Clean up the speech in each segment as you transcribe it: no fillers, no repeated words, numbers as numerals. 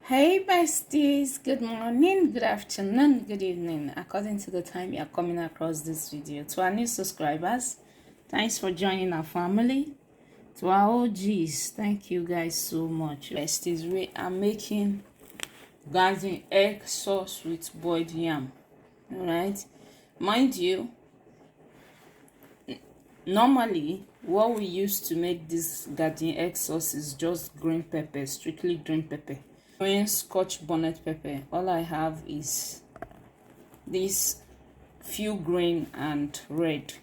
Hey besties, good morning, good afternoon, good evening, according to the time you are coming across this video. To our new subscribers, thanks for joining our family. To our OGs, thank you guys so much. Besties, we are making garden egg sauce with boiled yam. Alright, mind you, normally what we use to make this garden egg sauce is just green pepper, strictly green pepper. Green scotch bonnet pepper. All I have is this few green and red,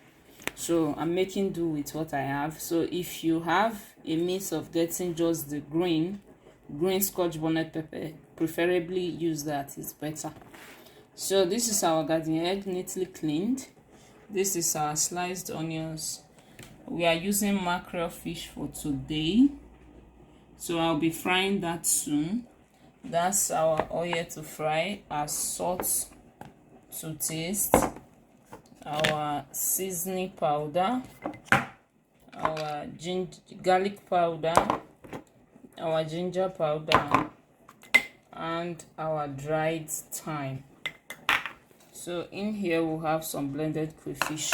so I'm making do with what I have. So if you have a means of getting just the green scotch bonnet pepper, preferably use that, it's better. So this is our garden egg, neatly cleaned. This is our sliced onions. We are using mackerel fish for today, so I'll be frying that soon. That's our oil to fry, our salt to taste, our seasoning powder, our garlic powder, our ginger powder, and our dried thyme. So in here we'll have some blended crayfish.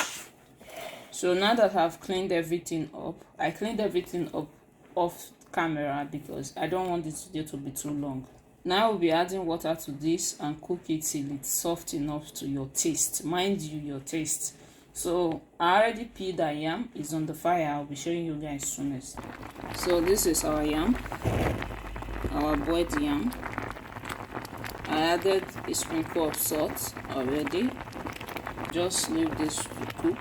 So now that I've cleaned everything up, I cleaned everything up off camera because I don't want this video to be too long. Now we'll be adding water to this and cook it till it's soft enough to your taste. Mind you, your taste. So I already peeled the yam, it's on the fire. I'll be showing you guys soonest. So this is our yam, our boiled yam. I added a sprinkle of salt already. Just leave this to cook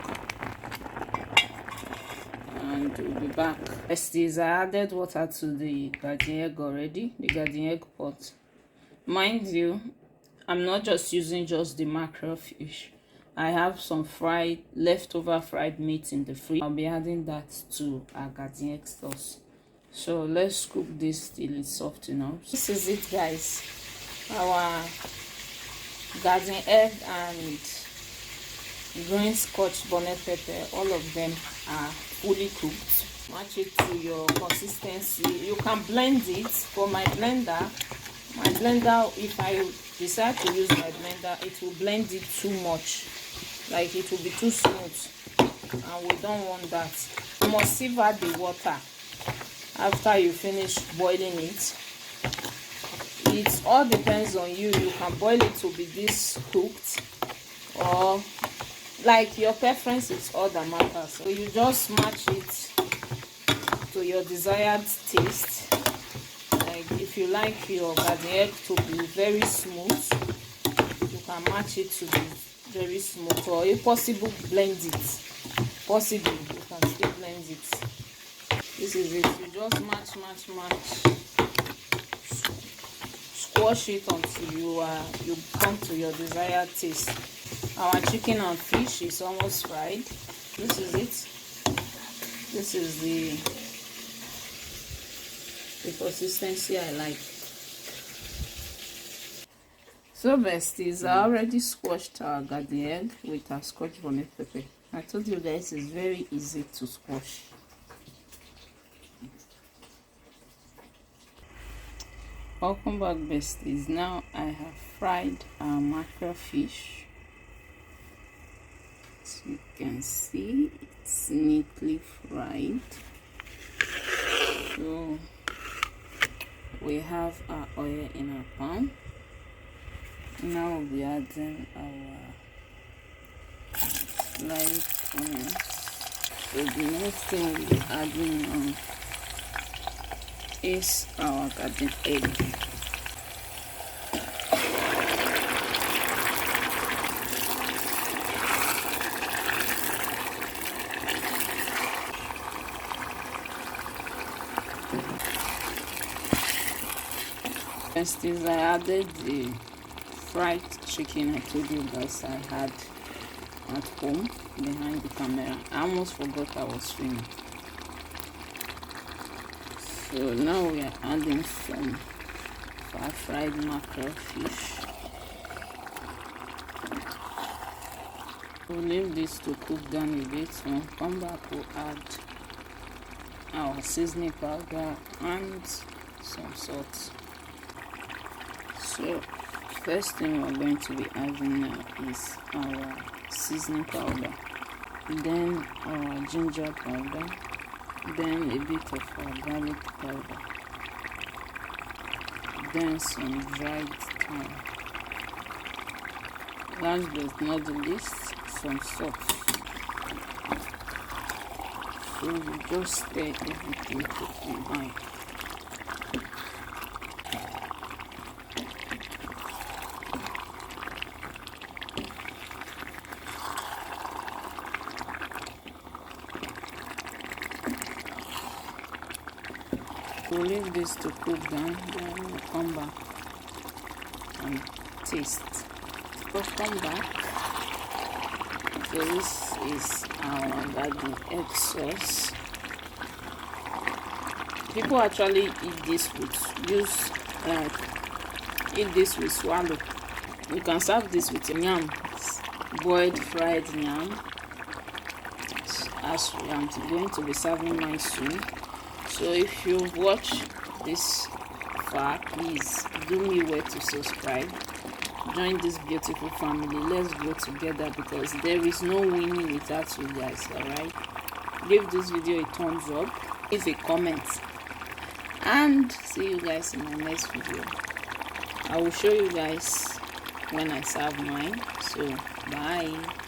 and we'll be back. Besties, I added water to the garden egg already, the garden egg pot. Mind you, I'm not just using just the mackerel fish. I have some leftover fried meat in the fridge. I'll be adding that to our garden egg sauce. So let's cook this till it's soft enough. This is it, guys. Our garden egg and green scotch bonnet pepper, all of them are fully cooked. Match it to your consistency. You can blend it. For my blender, if I decide to use my blender, it will blend it too much, like it will be too smooth, and we don't want that. You must sieve out the water after you finish boiling it. It all depends on you. You can boil it to be this cooked, or like your preference is all that matters. So you just match it to your desired taste. Like if you like your garden egg to be very smooth, you can match it to be very smooth, or if possible blend it. Possibly you can still blend it. This is it. You just match, squash it until you come to your desired taste. Our chicken and fish is almost fried. This is it. This is the consistency I like. So besties, I already squashed our garden egg with our scotch bonnet pepper. I told you guys it's very easy to squash. Welcome back, besties. Now I have fried our mackerel fish. As you can see, it's neatly fried. So we have our oil in our pan. Now we'll be adding our sliced onions. So the next thing we'll be adding on is our garden egg. Next is I added the fried chicken I told you guys I had at home behind the camera. I almost forgot I was filming. So now we are adding some fried mackerel fish. We'll leave this to cook down a bit. When we come back, we'll add our seasoning powder and some salt. So first thing we're going to be adding now is our seasoning powder, then our ginger powder, then a bit of our garlic powder, then some dried thyme, last but not the least, some salt. So we just stir everything to combine. We'll leave this to cook down, then we'll come back and taste. We'll come back. So this is our garden egg sauce. People actually eat this eat this with swallow. You can serve this with yam, boiled fried yam. As I'm going to be serving mine soon. So if you've watched this far, please do me well to subscribe. Join this beautiful family. Let's grow together, because there is no winning without you guys. Alright, give this video a thumbs up, leave a comment, and see you guys in my next video. I will show you guys when I serve mine. So bye.